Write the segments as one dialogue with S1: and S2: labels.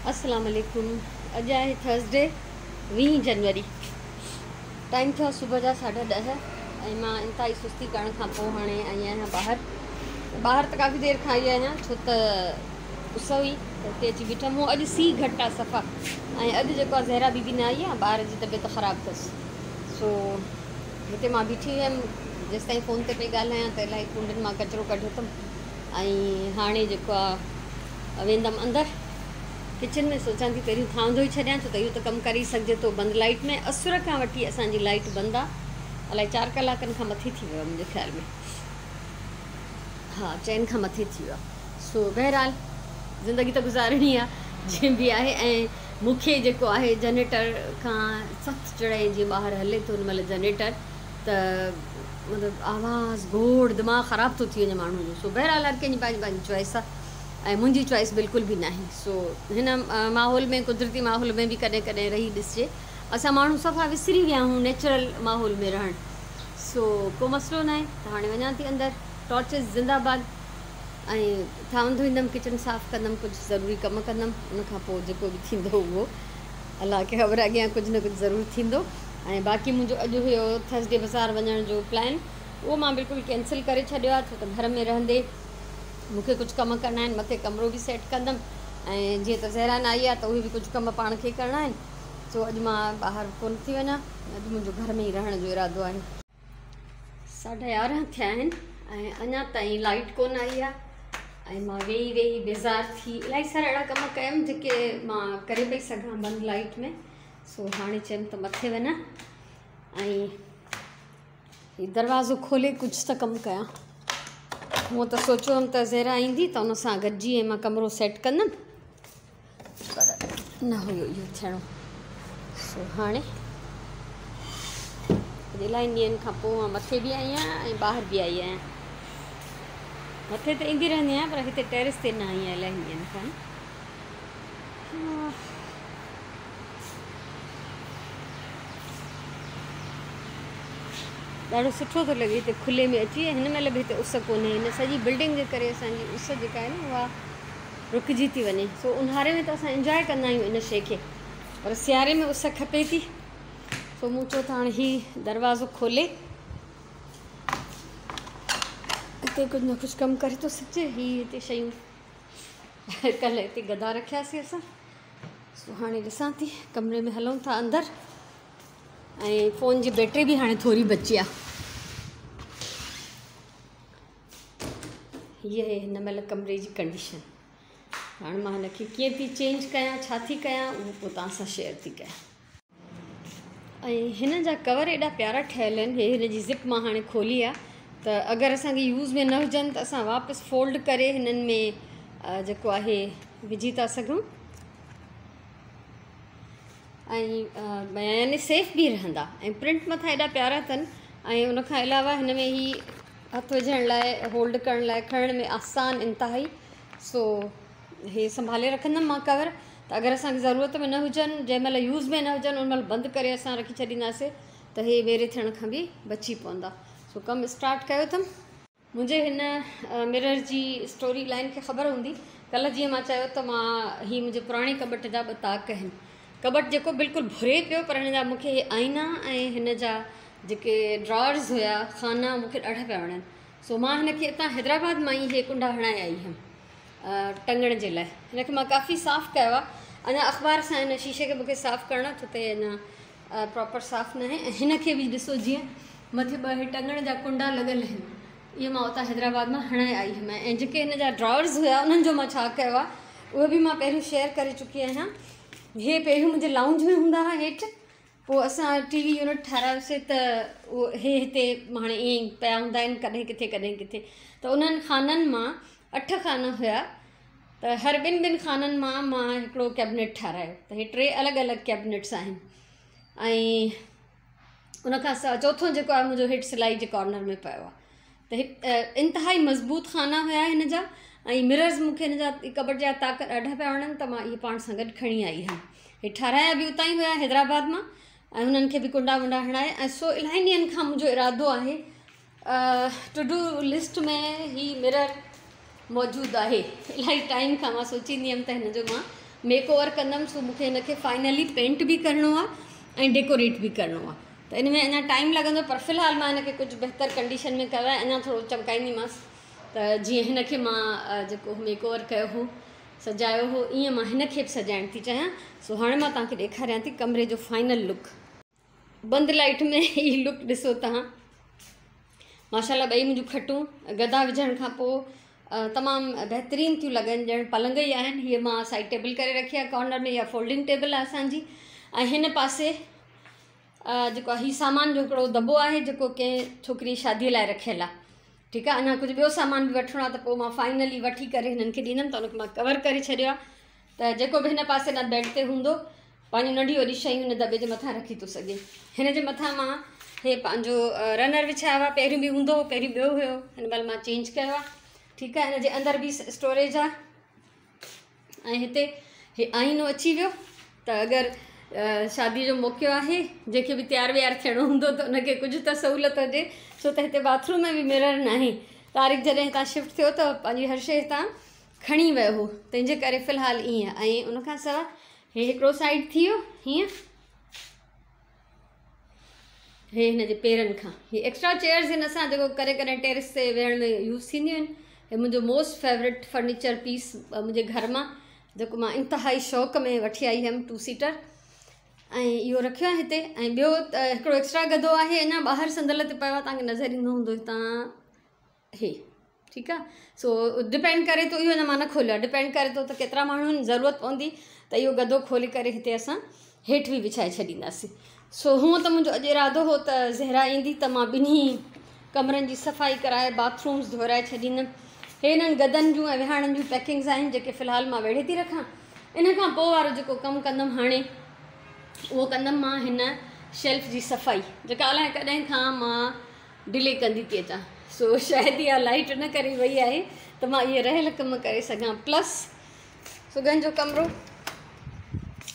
S1: अस्सलाम वालेकुम। अॼु आहे थर्सडे 20 जनवरी। टाइम थियो सुबुह जा 10:30 ऐं मां इंतिहाई सुस्ती करण खां पोइ हाणे आई आहियां ॿाहिरि त काफ़ी देरि खां आई आहियां, छो त उस हुई त हिते अची बीठमि। मूं अॼु सी घटि आहे सफ़ा, ऐं अॼु जेको आहे ज़हरा बीबी न आई आहे, ॿार जी तबियत ख़राबु अथसि। सो हिते मां बीठी हुयमि, जेसिताईं फ़ोन ते पई ॻाल्हायां त इलाही कुंडनि मां कचिरो कढियो अथमि। ऐं हाणे जेको आहे वेंदमि अंदरि किचन में, सोचां थी पहिरियों थांव धोई छॾियां, छो त इहो त कमु करे सघिजे थो बंदि लाइट में। असुर खां वठी असांजी लाइट बंदि आहे, अलाए 4 कलाकनि खां मथे थी वियो आहे मुंहिंजे ख़्याल में। हा, 4 खां मथे थी वियो आहे। सो बहरहाल ज़िंदगी त गुज़ारणी आहे जीअं बि आहे। ऐं मूंखे जेको आहे जनरेटर खां सख़्तु चढ़ाई, जीअं ॿाहिरि हले थो हिन महिल जनरेटर, त मतिलबु आवाज़ु गोड़ दिमाग़ु ख़राबु थो थी वञे माण्हू जो। सो बहरहाल हर कंहिंजी पंहिंजी पंहिंजी चॉइस आहे, ऐं मुंहिंजी चॉइस बिल्कुलु बि न आहे। सो हिन माहौल में, कुदरती माहौल में बि कॾहिं कॾहिं रही ॾिसजे। असां माण्हू सफ़ा विसरी विया आहियूं नेचुरल माहौल में रहणु। सो को मसइलो न आहे। त हाणे वञा थी अंदरि, टॉर्चिस ज़िंदाबाद, ऐं थांव धोईंदमि, किचन साफ़ु कंदमि, कुझु ज़रूरी कमु कंदमि। उनखां पोइ जेको बि थींदो उहो अलाह खे ख़बर, अॻियां कुझु न कुझु ज़रूरु थींदो। ऐं बाक़ी मुंहिंजो अॼु हुयो थर्सडे बाज़ारि वञण जो प्लान, उहो मां बिल्कुलु कैंसिल करे छॾियो आहे, छो त घर में रहंदे मूंखे कुझु कमु करणा आहिनि। मथे कमिरो बि सेट कंदमि, ऐं जीअं त ज़हरा न आई आहे त उहे बि कुझु कमु पाण खे करणा आहिनि। सो अॼु मां ॿाहिरि कोन थी वञा, अॼु मुंहिंजो घर में ई रहण जो इरादो आहे। 11:30 थिया आहिनि ऐं अञा ताईं लाइट कोन आई आहे। ऐं मां वेही वेही बेज़ार थी इलाही सारा अहिड़ा कमु कयमि जेके मां करे पई सघां बंदि लाइट में। सो हाणे चयमि त मथे वञा ऐं दरवाज़ो खोले कुझु त कमु कयां। हूअं त सोचियो हुअमि त ज़हरा ईंदी त उन सां गॾिजी ऐं मां कमिरो सेट कंदमि, पर न हुयो इहो थियणो। सो हाणे इलाही ॾींहंनि खां पोइ मां मथे बि आई आहियां ऐं ॿाहिरि बि आई आहियां। मथे त ईंदी रहंदी आहियां, पर हिते टेरिस ते न आई आहियां इलाही ॾींहंनि खां। ॾाढो सुठो थो लॻे हिते खुले में अची। हिन महिल बि हिते उस कोन्हे, हिन सॼी बिल्डिंग जे करे असांजी उस जेका आहे न उहा रुकिजी थी वञे। सो ऊन्हारे में त असां इंजॉय कंदा आहियूं इन शइ खे, पर सियारे में उस खपे थी। सो मूं चयो त हाणे हीउ दरवाज़ो खोले हिते कुझु न कुझु कमु करे थो सघिजे। हीअ हिते शयूं कल्ह हिते गदा रखियासीं असां। सो हाणे ॾिसां थी, कमरे में हलूं था अंदरि, ऐं फ़ोन जी बैटरी बि हाणे थोरी बची आहे। हीअ आहे हिन महिल कमरे जी कंडीशन। हाणे मां हिनखे कीअं थी चेंज कयां, छा थी कयां, उहो पोइ तव्हां सां शेयर थी कयां। ऐं हिन जा कवर एॾा प्यारा ठहियल आहिनि। हिन जी ज़िप मां हाणे खोली आहे, त अगरि असांखे यूज़ में न हुजनि त असां वापसि फोल्ड करे हिननि में जेको आहे विझी था सघूं, ऐं यानी सेफ़ बि रहंदा। ऐं प्रिंट मथां एॾा प्यारा अथनि। ऐं उनखां अलावा हिन में ही हथु विझण लाइ, होल्ड करण लाइ, खणण में आसान इंतिहाई। सो हे संभाले रखंदमि मां कवर, त अगरि असांखे ज़रूरत में न हुजनि, जंहिं महिल यूज़ में न हुजनि, उन महिल बंदि करे असां रखी छॾींदासीं त हे वेरे थियण खां बि बची पवंदा। सो कमु स्टार्ट कयो अथमि। मुंहिंजे हिन मिरर जी स्टोरी लाइन खे ख़बर हूंदी। कल्ह जीअं मां चयो त मां हीअ मुंहिंजे पुराणे कबट जा 2 ताक आहिनि। कबट जेको बिल्कुलु भुरे पियो, पर हिन जा मूंखे हे आईना ऐं हिन जा जेके ड्रॉर्स हुया, खाना, मूंखे ॾाढा पिया वणनि। सो मां हिनखे हितां हैदराबाद मां ई हे कुंडा हणाए आई हुअमि टंगण जे लाइ। हिनखे मां काफ़ी साफ़ु कयो आहे। अञा अख़बार सां हिन शीशे खे मूंखे साफ़ु करणो, छो त अञा प्रॉपर साफ़ु न आहे। ऐं हिनखे बि ॾिसो, जीअं मथे 2 हे टंगण जा कुंडा लॻल आहिनि, इहे मां उतां हैदराबाद मां हणाए आई हुअमि। ऐं जेके हिन जा ड्रॉर्स हुया, उन्हनि जो मां छा कयो आहे, उहे बि मां पहिरियों शेयर करे चुकी आहियां। हे पहिरियों मुंहिंजे लाउंज में हूंदा हुआ हेठि, पोइ असां TV यूनिट ठाहिरायोसीं त उहो हे हिते हाणे ईअं ई पिया हूंदा आहिनि, कॾहिं किथे कॾहिं किथे। त उन्हनि खाननि मां 8 खाना हुया, त हर 2-2 खाननि मां हिकिड़ो कैबिनेट ठाहिरायो। त हे 3 अलॻि अलॻि कैबिनेट्स आहिनि। ऐं उनखां चौथों जेको आहे मुंहिंजो हेठि सिलाई जे कॉर्नर में पियो आहे। त इंतिहाई मज़बूत खाना हुया हिन जा। ऐं मिरर्स मूंखे हिन जा कबट जा ताक ॾाढा पिया वणनि, त मां इहे पाण सां गॾु खणी आई हुअमि। हे ठाहिराया बि उतां ई हुया हैदराबाद मां, ऐं हुननि खे बि कुंडा वुंडा हणाए। ऐं सो इलाही ॾींहंनि खां मुंहिंजो इरादो आहे, टू डू लिस्ट में ही मिरर मौजूदु आहे। इलाही टाइम खां मां सोचींदी हुअमि त हिन जो मां मेक ओवर कंदमि, सो मूंखे हिनखे फाइनली पेंट बि करिणो आहे ऐं डेकोरेट बि करिणो आहे। त इन में अञा टाइम लॻंदो, पर फ़िलहाल मां हिनखे कुझु बहितर कंडीशन में कयो आहे। अञा थोरो चमकाईंदीमांसि, त जीअं हिनखे मां जेको मेक ओवर कयो हो, सजायो हो, ईअं मां हिनखे बि सजाइण थी चाहियां। सो हाणे मां तव्हांखे ॾेखारियां थी कमरे जो फाइनल लुक। बंदि लाइट में ही लुक ॾिसो तव्हां, माशाल्लाह ॿई मुंहिंजूं खटूं गदा विझण खां पोइ तमामु बहितरीनु थियूं लॻनि, ॼण पलंग ई आहिनि। हीअ मां साइड टेबल करे रखी आहे कॉर्नर में, इहा फोल्डिंग टेबल आहे असांजी। ऐं हिन पासे जेको आहे हीउ सामान जो हिकिड़ो दॿो आहे जेको कंहिं छोकिरी शादीअ लाइ रखियलु आहे। ठीकु आहे, अञा कुझु ॿियो सामान बि वठिणो आहे, त पोइ मां फाइनली वठी करे हिननि खे ॾींदमि, त हुनखे मां कवर करे छॾियो आहे। त जेको बि हिन पासे न बेड ते हूंदो, पंहिंजी नंढी वॾी शयूं हिन दॿे जे मथां रखी थो सघे। हिन जे मथां मां हे पंहिंजो रनर विछायो आहे, पहिरियों बि हूंदो, पहिरियों ॿियो हुयो, हिन महिल मां चेंज कयो आहे। ठीकु आहे, हिन जे अंदरि बि स्टोरेज आहे। ऐं हिते हे आईनो अची वियो, त अगरि शादी जो मौक़ो आहे, जंहिंखे बि तयारु व्यारु थियणो हूंदो त उनखे कुझु त सहूलियत हुजे, छो त हिते बाथरूम में बि मिरर न आहे। तारीख़ जॾहिं हितां शिफ्ट थियो त पंहिंजी हर शइ हितां खणी वियो हो, तंहिंजे करे फ़िलहालु ईअं। ऐं उनखां सवाइ हे हिकिड़ो साइड थी वियो हीअं, हे हिन जे पेरनि खां ही एक्स्ट्रा चेयर्स आहिनि असां जेको करे कॾहिं टेरिस ते वेहण में यूज़ थींदियूं आहिनि। हे मुंहिंजो मोस्ट फेवरेट फर्नीचर पीस मुंहिंजे घर मां, जेको मां इंतिहाई शौक़ में वठी आई हुयमि, 2 सीटर। ऐं इहो रखियो आहे हिते। ऐं ॿियो त हिकिड़ो एक्स्ट्रा गदो आहे, अञा ॿाहिरि संदल ते पियो आहे, तव्हांखे नज़र ईंदो हूंदो हितां हे। ठीकु आहे, सो डिपेंड करे थो, इहो अञा मां न खोलियो आहे, डिपेंड करे थो त केतिरा माण्हुनि ज़रूरत पवंदी त इहो गदो खोले करे हिते असां हेठि बि विछाए छॾींदासीं। सो हूअं त मुंहिंजो अॼु इरादो हो त ज़हरा ईंदी त मां ॿिन्ही कमरनि जी सफ़ाई कराए बाथरूम्स धोराए छॾींदमि। हे हिननि गदनि जूं ऐं विहाणनि जूं पैकिंग्स आहिनि जेके फ़िलहालु मां वेड़े थी रखां। इन खां पोइ वारो जेको कमु कंदमि हाणे, उहो कंदमि मां हिन शेल्फ जी सफ़ाई, जेका अलाए कॾहिं खां मां डिले कंदी थी अचां। सो शायदि इहा लाइट न करे वई आहे त मां इहे रहियल कम करे सघां। प्लस सुगन जो कमिरो,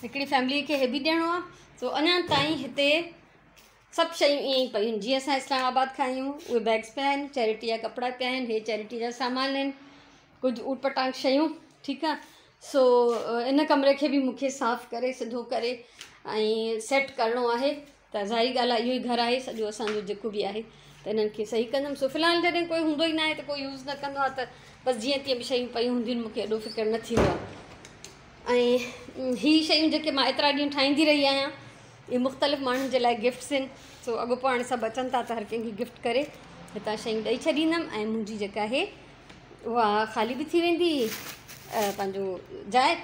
S1: हिकिड़ी फैमिली खे हे बि ॾियणो आहे। सो अञा ताईं हिते सभु शयूं ईअं ई पियूं आहिनि, जीअं असां इस्लामाबाद खां आहियूं उहे बैग्स पिया आहिनि, चैरिटी जा कपिड़ा पिया आहिनि, हे चैरिटी जा सामान आहिनि, कुझु ऊट पटांग शयूं। ठीकु आहे, सो इन कमरे खे बि मूंखे साफ़ु करे सिधो करे ऐं सेट करिणो आहे। त ज़ाहिरी ॻाल्हि आहे, इहो ई घरु आहे सॼो असांजो जेको बि आहे, त इन्हनि खे सही कंदमि। सो फ़िलहालु जॾहिं कोई हूंदो ई न आहे त कोई यूज़ न कंदो आहे, त बसि जीअं तीअं बि शयूं पयूं हूंदियूं आहिनि, मूंखे एॾो फ़िक्रु न थींदो आहे। ऐं हीअ शयूं जेके मां एतिरा ॾींहं ठाहींदी रही आहियां, इहे मुख़्तलिफ़ माण्हुनि जे लाइ गिफ्ट्स आहिनि। सो अॻोपो हाणे सभु अचनि था त हर कंहिंखे गिफ्ट करे हितां शयूं ॾेई छॾींदमि। ऐं मुंहिंजी जेका आहे उहा ख़ाली बि थी वेंदी पंहिंजो जाइ,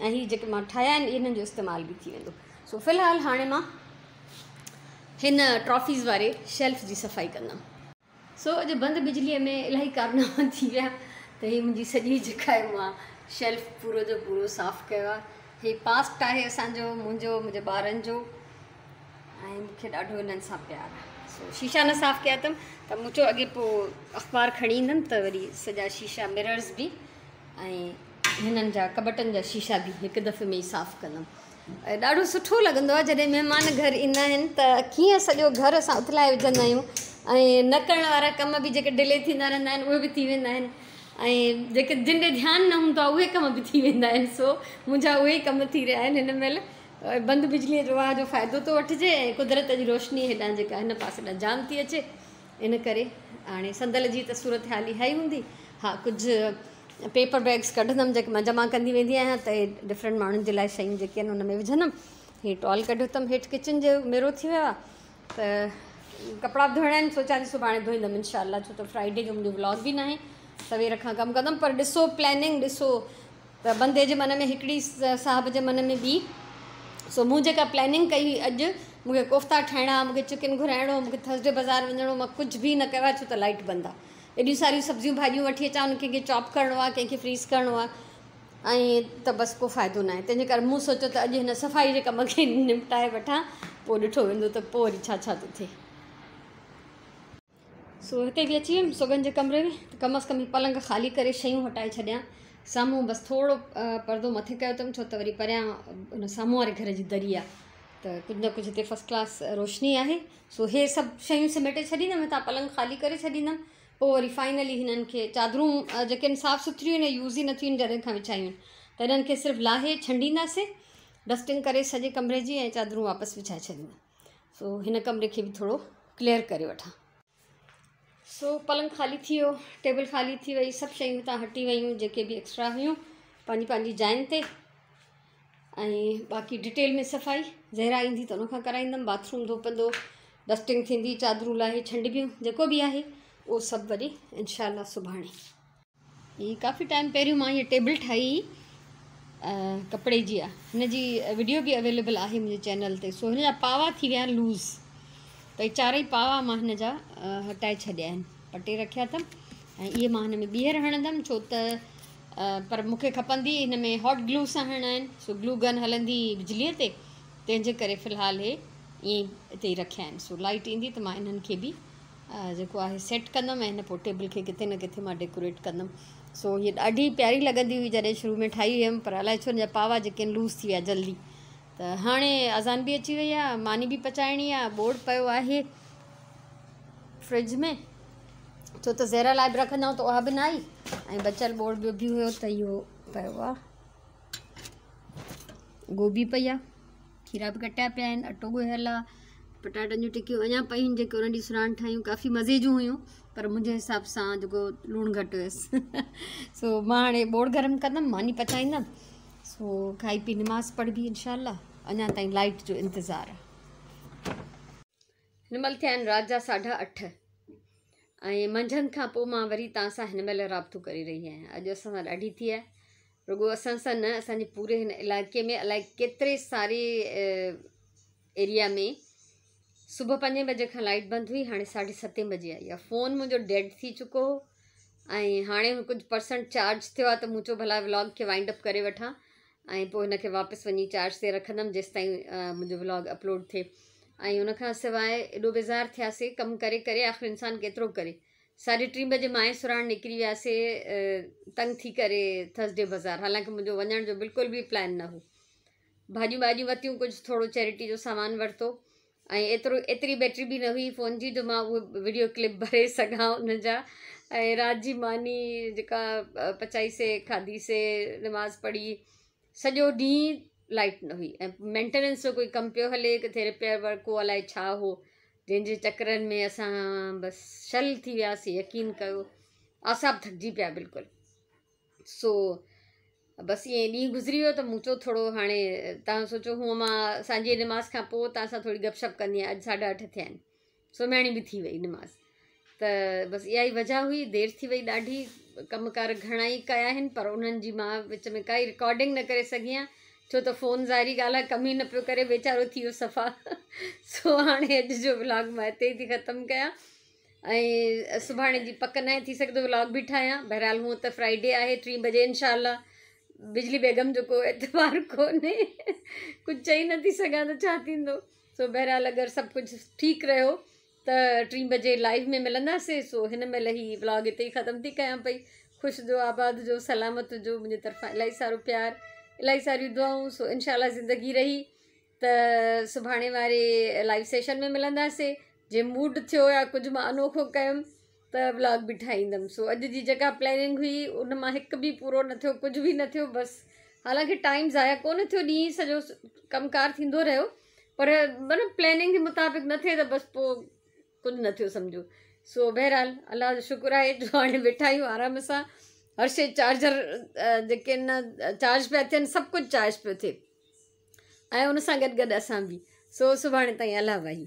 S1: ऐं हीअ जेके मां ठाहिया आहिनि इन्हनि जो इस्तेमालु बि थी वेंदो। सो फ़िलहालु हाणे मां हिन ट्रॉफ़ीज़ वारे शेल्फ जी सफ़ाई कंदमि। सो अॼु बंदि बिजलीअ में इलाही कारनामा थी विया, त हीअ मुंहिंजी सॼी जेका आहे मां शेल्फ पूरो जो पूरो साफ़ु कयो आहे। हीअ पास्ट आहे असांजो, मुंहिंजे ॿारनि जो, ऐं मूंखे ॾाढो हिननि सां प्यारु आहे। सो शीशा न साफ़ु कया अथमि, त मूं चयो अॻे पोइ अख़बार खणी ईंदमि त वरी सॼा शीशा मिरर्स बि ऐं हिननि जा कबटनि जा शीशा बि हिकु दफ़े में ई साफ़ु कंदमि। ऐं ॾाढो सुठो लॻंदो आहे जॾहिं महिमान घर ईंदा आहिनि त कीअं सॼो घरु असां उथलाए विझंदा आहियूं, ऐं न करण वारा कम बि जेके डिले थींदा रहंदा आहिनि उहे बि थी वेंदा आहिनि, ऐं जेके जिन ॾे ध्यानु न हूंदो आहे उहे कम बि थी वेंदा आहिनि। सो मुंहिंजा उहे ई कम थी रहिया आहिनि हिन महिल। बंदि बिजलीअ जो आहे जो फ़ाइदो थो वठिजे, ऐं कुदरत जी रोशनी हेॾां जेका हिन पासे ॾांहुं जाम थी अचे, इन करे हाणे संदल जी त सूरत हाल इहा ई हूंदी। हा, कुझु पेपर बैग्स कढंदमि जेके मां जमा कंदी वेंदी आहियां, त डिफरेंट माण्हुनि जे लाइ शयूं जेके आहिनि उन में विझंदमि। हीअ टॉल कढियो अथमि, हेठि किचन जो मेरो थी वियो आहे, त कपिड़ा बि धोइणा आहिनि, सोचां थी सुभाणे धोईंदमि इंशाअल्लाह, छो त फ्राइडे जो मुंहिंजो व्लॉग बि न आहे, सवेर खां कमु कंदमि। पर ॾिसो प्लैनिंग ॾिसो त बंदे जे मन में हिकिड़ी साहिब जे मन में बि। सो मूं जेका प्लैनिंग कई हुई, अॼु मूंखे कोफ़्ता ठाहिणा, मूंखे चिकन घुराइणो, मूंखे थर्सडे बाज़ारि वञिणो, मां कुझु बि न कयो आहे छो त लाइट बंदि आहे। एॾियूं सारियूं सब्जियूं भाॼियूं वठी अचां, उन कंहिंखे चॉप करिणो आहे, कंहिंखे फ्रीज़ करिणो आहे, ऐं त बसि को फ़ाइदो न आहे। तंहिंजे करे मूं सोचियो त अॼु हिन सफ़ाई जे कम खे निपटाए वठां, पोइ ॾिठो वेंदो त पोइ वरी छा छा थो थिए। सो हिते बि अची वियमि सुगन जे कमरे में, त कम अज़ कम ही पलंग ख़ाली करे शयूं हटाए छॾियां। साम्हूं बसि थोरो पर्दो मथे कयो अथमि, छो त वरी परियां हुन साम्हूं वारे घर जी दरी आहे, त कुझु न कुझु हिते फस्ट क्लास रोशनी आहे। सो हे सभु शयूं समेटे छॾींदमि, हितां पलंग ख़ाली करे छॾींदमि, पोइ वरी फाइनली हिननि खे चादरूं जेके आहिनि साफ़ु सुथरियूं आहिनि, यूज़ ई न थियूं आहिनि जॾहिं खां विछायूं आहिनि, त इन्हनि खे सिर्फ़ु लाहे छंडींदासीं, डस्टिंग करे सॼे कमरे जी ऐं चादरूं वापसि विछाए छॾींदा। सो हिन कमरे खे बि थोरो क्लियर करे वठां। सो पलंग ख़ाली थी वियो, टेबल ख़ाली थी वई, सभु शयूं हितां हटी वियूं जेके बि एक्स्ट्रा हुयूं पंहिंजी पंहिंजी जाइनि ते। ऐं बाक़ी डिटेल में सफ़ाई ज़हरा ईंदी त उनखां कराईंदमि, बाथरूम धोपंदो, डस्टिंग थींदी, चादरूं लाहे छंडिबियूं, जेको बि आहे उहो सभु वरी इंशाल्लाह सुभाणे। ही काफ़ी टाइम पहिरियों मां हीअ टेबल ठाही कपिड़े जी आहे, हिन जी वीडियो बि अवेलेबल आहे मुंहिंजे चैनल ते। सो हिन जा पावा थी विया आहिनि लूज़, त इहे चारई पावा मां हिन जा हटाए छॾिया आहिनि, पटे रखिया अथमि। ऐं इहे मां हिन में ॿीहर हणंदमि, छो त पर मूंखे खपंदी हिन में हॉट ग्लू सां हणणा आहिनि। सो ग्लू गन हलंदी बिजलीअ ते, तंहिंजे करे फ़िलहालु हे ईअं हिते ई रखिया आहिनि। सो लाइट ईंदी त मां इन्हनि खे बि जेको आहे सेट कंदमि ऐं हिन पोइ टेबल खे किथे न किथे मां डेकोरेट कंदमि। सो हीअ ॾाढी प्यारी लॻंदी हुई जॾहिं शुरू में ठाही हुयमि, पर अलाए छो हिन जा पावा जेके आहिनि लूज़ थी विया जल्दी। त हाणे अज़ान बि अची वई आहे, मानी बि पचाइणी आहे, बोर्ड पियो आहे फ्रिज में, छो त ज़हरा लाइ बि रखंदा आहियूं त उहा बि न आई, ऐं बचियल बोर्ड ॿियो बि हुयो त इहो पियो आहे, गोभी पई आहे, खीरा बि कटिया पिया आहिनि, अटो ॻोहियल आहे, पटाटनि जूं टिकियूं अञा पयूं आहिनि जेके उन ॾींहुं सुराण ठाहियूं, काफ़ी मज़े जूं हुयूं, पर मुंहिंजे हिसाब सां जेको लूणु घटि हुयसि। सो मां हाणे बोर्ड गरम कंदमि, मानी पचाईंदमि, सो खाई पी नमाज़ पढ़बी इंशाल्लाह। अञा ताईं लाइट जो इंतज़ारु आहे। हिन महिल थिया आहिनि राति जा 8:30 ऐं मंझंदि खां पोइ मां वरी तव्हां सां हिन महिल राब्तो करे रही आहियां। अॼु असां सां ॾाढी थी आहे, रुॻो असां सां न, असांजे पूरे हिन इलाइक़े में अलाए केतिरे सारे एरिया में सुबुह 5 बजे खां लाइट बंदि हुई, हाणे 7:30 बजे आई आहे। फ़ोन मुंहिंजो डेड थी चुको हो ऐं हाणे कुझु % चार्ज थियो आहे, त मूं चयो भला व्लॉग खे वाइंड अप करे वठां ऐं पोइ हिनखे वापसि वञी चार्ज ते रखंदमि जेसिताईं मुंहिंजो व्लॉग अपलोड थिए। ऐं उनखां सवाइ एॾो बेज़ारु थियासीं कमु करे करे, आख़िर इंसानु केतिरो करे। 3:30 बजे माए सुराण निकिरी वियासीं तंग थी करे थर्सडे बाज़ारि, हालांकि मुंहिंजो वञण जो बिल्कुलु बि प्लान न हो। भाॼियूं भाॼियूं वरितियूं, कुझु थोरो चैरिटी जो सामान वरितो ऐं एतिरी बैटरी बि न हुई फ़ोन जी जो मां उहो वीडियो क्लिप भरे सघां उन जा। ऐं राति जी मानी जेका पचाईसीं, खाधीसीं, नमाज़ पढ़ी, सॼो ॾींहुं लाइट न हुई ऐं मेंटेनेंस जो कोई कमु पियो हले, किथे रिपेयर वर्क को अलाए छा हो, जंहिंजे चकरनि में असां बसि शल थी वियासीं, यकीन कयो, आसाब थकिजी पिया बिल्कुलु। सो बसि ईअं ॾींहुं गुज़री वियो त मूं चयो थोरो हाणे तव्हां सोचो, हूअं मां असांजी नमाज़ खां पोइ तव्हां सां थोरी गपशप कंदी आहियां। अॼु 8:30 थिया आहिनि, सुम्हियाणी बि थी वई नमाज़, त बसि इहा ई वजह हुई, देरि थी वई ॾाढी। कमकार घणा ई कया आहिनि, पर उन्हनि जी मां विच में काई रिकॉर्डिंग न करे सघी आहियां, छो त फ़ोन ज़ाहिरी ॻाल्हि आहे कम ई न पियो करे, वेचारो थी वियो सफ़ा। सो हाणे अॼु जो व्लॉग मां हिते ई थी ख़तमु कयां ऐं सुभाणे जी पक न थी सघंदो व्लॉग बि ठाहियां। बहरहाल हूअं त फ्राइडे आहे 3 बजे इंशाल्लाह, बिजली बेगम जो को एतवार कोन्हे, कुझु चई नथी सघां त छा थींदो। सो बहरहाल अगरि सभु कुझु ठीकु रहियो त 3 बजे लाइव में मिलंदासीं। सो हिन महिल ई व्लॉग हिते ई ख़तमु थी कयां पई। ख़ुशि जो, आबाद जो, सलामत जो, मुंहिंजे तरफ़ां इलाही सारो प्यार, इलाही सारियूं दुआऊं। सो इंशाल्लाह ज़िंदगी रही त सुभाणे वारे लाइव सेशन में मिलंदासीं। जे मूड थियो या कुझु मां अनोखो कयुमि त व्लॉग बि ठाहींदमि। सो अॼु जी जेका प्लैनिंग हुई उन मां हिकु बि पूरो न थियो, कुझु बि न थियो। बसि हालांकि टाइम ज़ाया कोन थियो, ॾींहुं सॼो कमकार थींदो रहियो, पर मतिलबु प्लैनिंग जे मुताबिक़ न थिए त बसि पोइ कुझु न थियो सम्झो। सो बहरहाल अलाह जो शुक्र आहे जो हाणे वेठा आहियूं आराम सां। हर शइ चार्जर जेके न चार्ज पिया थियनि, सभु कुझु चार्ज पियो थिए ऐं उन सां गॾु गॾु असां बि। सो सुभाणे ताईं अलाह वाही।